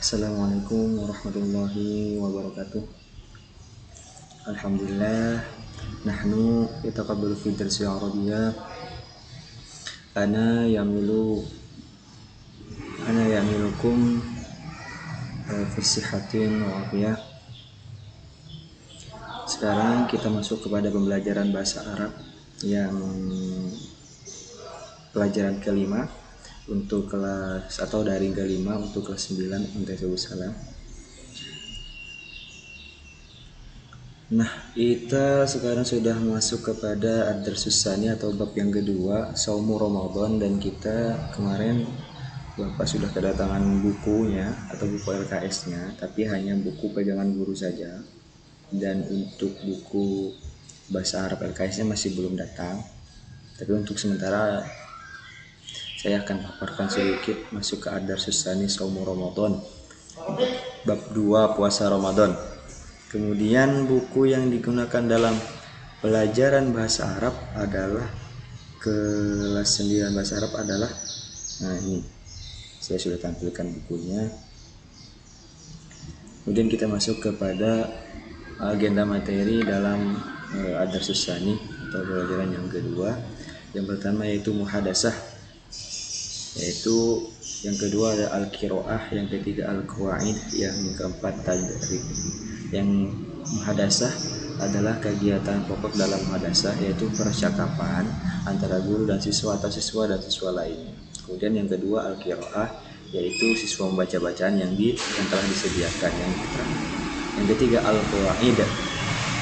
Assalamualaikum warahmatullahi wabarakatuh. Alhamdulillah. Nahnu yataqabbalu fi darsi Arabiyyah. Ana yamilukum fi sihatin wa afiyah. Sekarang kita masuk kepada pembelajaran bahasa Arab yang pelajaran kelima untuk kelas atau daring kelima untuk kelas 9 Salam. Nah, kita sekarang sudah masuk kepada ad-darsus tsani atau bab yang kedua, Shaumu Ramadan, dan kita kemarin Bapak sudah kedatangan bukunya atau buku LKS-nya, tapi hanya buku pegangan guru saja. Dan untuk buku bahasa Arab LKS-nya masih belum datang. Tapi untuk sementara saya akan paparkan sedikit masuk ke ad-darsus tsani Shaumu Ramadan. Bab 2 puasa Ramadan. Kemudian buku yang digunakan dalam pelajaran bahasa Arab adalah kelas 9 bahasa Arab adalah, nah ini saya sudah tampilkan bukunya. Kemudian kita masuk kepada agenda materi dalam ad-darsus tsani atau pelajaran yang kedua. Yang pertama yaitu muhadasah, yaitu yang kedua ada al-qiraah, yang ketiga al-qawaid, yang keempat tadrib. Yang muhadasah adalah kegiatan pokok dalam muhadasah, yaitu percakapan antara guru dan siswa atau siswa dan siswa lainnya. Kemudian yang kedua al-qiraah, yaitu siswa membaca bacaan yang telah disediakan. Yang ketiga al-qawaid,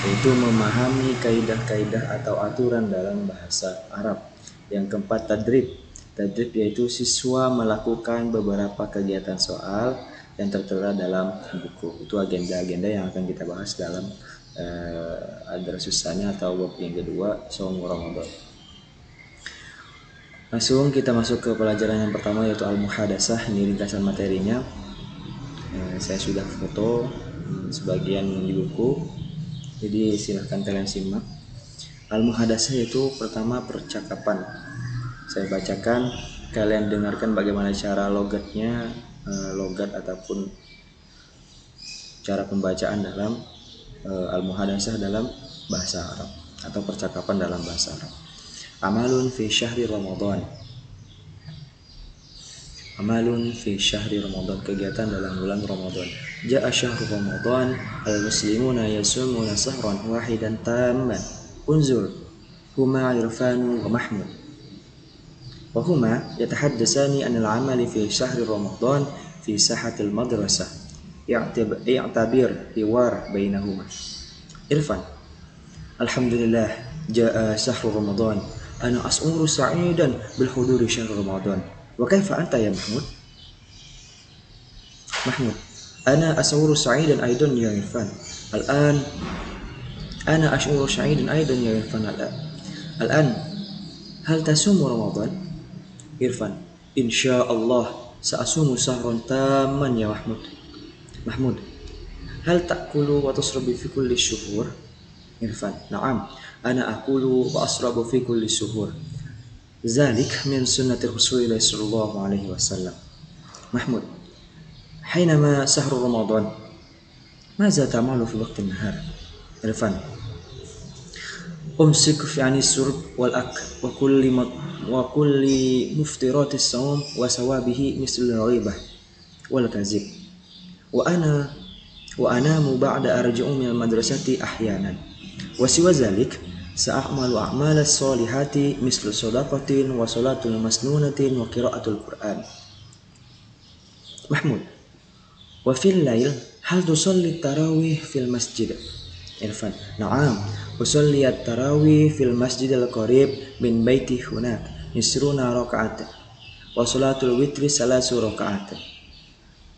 yaitu memahami kaidah-kaidah atau aturan dalam bahasa Arab. Yang keempat tadrib, yaitu siswa melakukan beberapa kegiatan soal yang tertera dalam buku. Itu agenda-agenda yang akan kita bahas dalam ad-darsus tsani atau bab yang kedua, Shaumu Ramadan. Langsung kita masuk ke pelajaran yang pertama, yaitu al-muhadasah. Ini ringkasan materinya. Saya sudah foto sebagian di buku, jadi silahkan kalian simak. Al-muhadasah itu pertama percakapan. Saya bacakan, kalian dengarkan bagaimana cara logatnya, logat ataupun cara pembacaan dalam al-muhadasah dalam bahasa Arab atau percakapan dalam bahasa Arab. Amalun fi syahri Ramadan. Amalun fi syahri Ramadan, kegiatan dalam bulan Ramadan. Ja'a syahru Ramadan, al-muslimuna yasumuna sahran wahidan tamman. Unzur huma Irfanu wa Mahmud. وهما يتحدثان عن العمل في شهر رمضان في ساحة المدرسة. اعتبر حوار بينهما. إرفان: الحمد لله جاء شهر رمضان، أنا أشعر سعيدا بالحضور شهر رمضان. وكيف أنت يا محمود؟ محمود: أنا أشعر سعيدا أيضا يا إرفان. الآن أنا أشعر سعيدا أيضا يا إرفان. الآن هل تصوم رمضان؟ Irfan: Insya Allah sa'asumu sahron taman ya Mahmud. Mahmud: Hal ta'kulu wa tasrabu fi kulli syuhur? Irfan: Na'am, ana akulu wa asrabu fi kulli syuhur. Zalik min sunnati Rasulillah sallallahu alaihi wasallam. Mahmud: Hainama sahru Ramadan, maza ta'malu fi waqti nahar? Irfan: Umsik fi anis surb wal ak wa kulli muftiratis saum wa sawabihi mislul ghibah wal kazib. Wa anamu ba'da arji'u min madrasati ahyanan. Wa siwa zalik sa'amalu a'malas solihati mislu sadaqatin wa salatul masnunatin wa qira'atul Qur'an. Mahmud: Wa fil lail hal tusalli tarawih fil masjid? Irfan: Na'am, usalli at-tarawih fil masjid al-qarib min baiti hunak yusruna raka'at wa salatul witri salasu raka'at.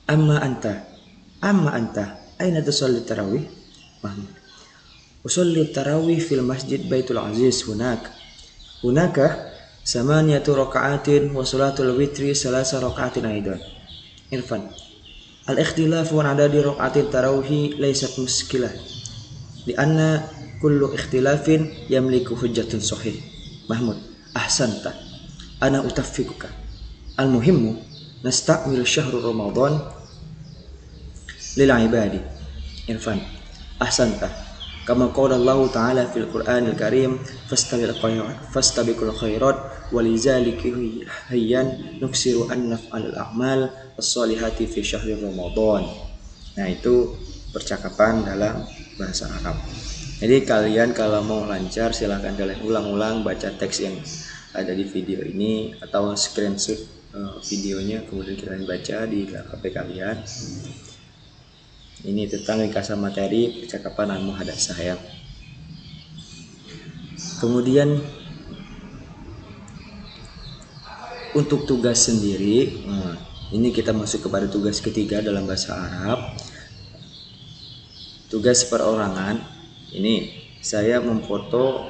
Amma anta aina tusalli tarawih? Mahmud: usalli tarawih fil masjid baitul aziz hunaka samaniyatu raka'atin wa salatul witri salasa raka'atin aidan. Irfan: al-ikhtilafu an adadi raka'atin tarawih laysat muskilah lianna kullu ikhtilafin yamliku hujjatun sahih. Mahmud: Ahsanta, ana utaffiquka. Al-muhimmu nasta'mil syahru Ramadan lil ibadi. Irfan, ahsanta. Kama qala Allah Ta'ala fil Qur'anil Karim, fastabiqul khairat walizalika hayyan nuksiru an naf'al a'mal as-solihati fi syahri Ramadan. Nah, itu percakapan dalam bahasa Arab. Jadi kalian kalau mau lancar silahkan kalian ulang-ulang baca teks yang ada di video ini atau screenshot videonya, kemudian kalian baca di HP kalian. Ini tentang ringkasan materi percakapan al-muhadatsah ya. Kemudian untuk tugas sendiri, ini kita masuk kepada tugas ketiga dalam bahasa Arab. Tugas perorangan. Ini saya memfoto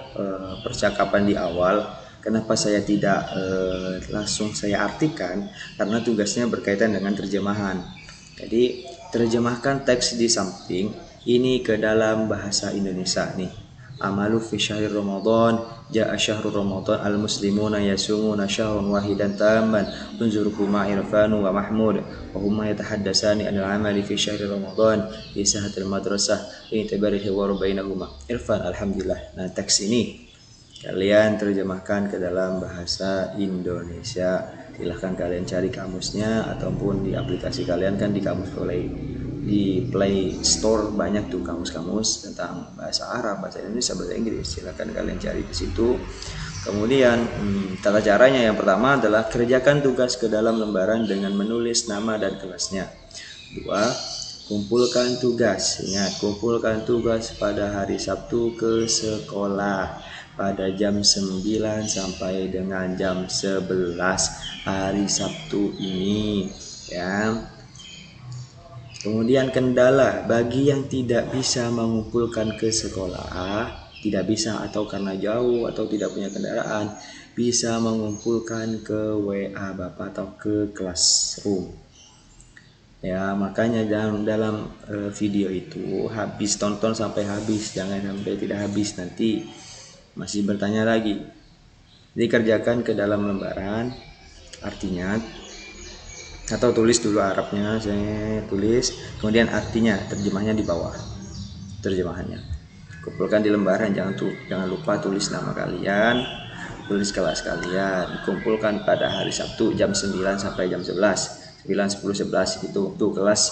percakapan di awal. Kenapa saya tidak langsung saya artikan? Karena tugasnya berkaitan dengan terjemahan. Jadi terjemahkan teks di samping ini ke dalam bahasa Indonesia nih. Amalu fi syahri Ramadan, ja'a syahru Ramadan al-muslimuna yasumuna syahrun wahidan tamman unzuruhu ma'irfanu wa mahmud wa huma yatahaddasani anil amali fi syahri Ramadan fi sahatil madrasah ini tabarihi wa bainahuma. Irfan, alhamdulillah. Nah, teks ini kalian terjemahkan ke dalam bahasa Indonesia. Silahkan kalian cari kamusnya ataupun di aplikasi kalian, kan di kamus Play Store banyak tuh kamus-kamus tentang bahasa Arab, bahasa Indonesia, bahasa Inggris. Silahkan kalian cari di situ. Kemudian tata caranya yang pertama adalah kerjakan tugas ke dalam lembaran dengan menulis nama dan kelasnya. 2. Kumpulkan tugas. Ingat, kumpulkan tugas pada hari Sabtu ke sekolah pada jam 9 sampai dengan jam 11 hari Sabtu ini ya. Kemudian kendala bagi yang tidak bisa mengumpulkan ke sekolah, tidak bisa atau karena jauh atau tidak punya kendaraan, bisa mengumpulkan ke WA Bapak atau ke classroom. Ya, makanya dalam video itu habis, tonton sampai habis, jangan sampai tidak habis, nanti masih bertanya lagi. Dikerjakan ke dalam lembaran, artinya atau tulis dulu Arabnya, saya tulis, kemudian artinya, terjemahnya di bawah, terjemahannya. Kumpulkan di lembaran, jangan lupa tulis nama kalian, tulis kelas kalian. Kumpulkan pada hari Sabtu jam 9 sampai jam 11, 9, 10, 11 itu tuh kelas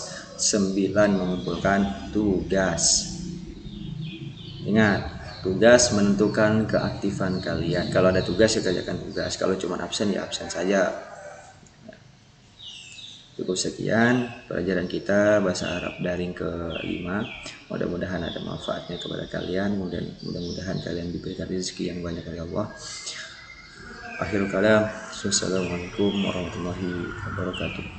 9 mengumpulkan tugas. Ingat, tugas menentukan keaktifan kalian. Kalau ada tugas ya kerjakan tugas, kalau cuma absen ya absen saja. Cukup sekian pelajaran kita bahasa Arab daring ke-5. Mudah-mudahan ada manfaatnya kepada kalian. Mudah-mudahan kalian diberikan rezeki yang banyak oleh Allah. Akhirul kalam. Wassalamualaikum warahmatullahi wabarakatuh.